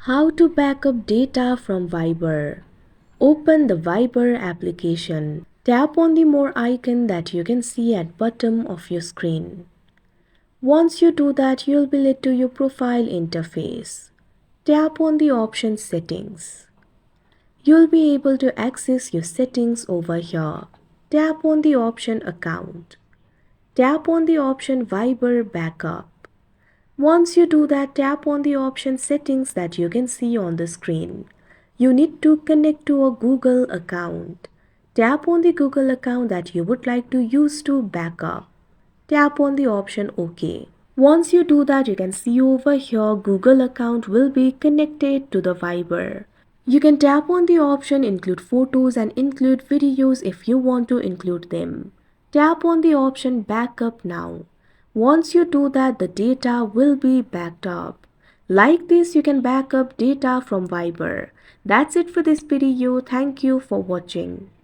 How to backup data from Viber. Open the Viber application. Tap on the more icon that you can see at bottom of your screen. Once you do that, you'll be led to your profile interface. Tap on the option Settings. You'll be able to access your settings over here. Tap on the option Account. Tap on the option Viber Backup. Once you do that, tap on the option Settings that you can see on the screen. You need to connect to a Google account. Tap on the Google account that you would like to use to backup. Tap on the option OK. Once you do that, you can see over here Google account will be connected to the Viber. You can tap on the option Include Photos and include videos if you want to include them. Tap on the option Backup Now. Once you do that, the data will be backed up. Like this, you can back up data from Viber. That's it for this video. Thank you for watching.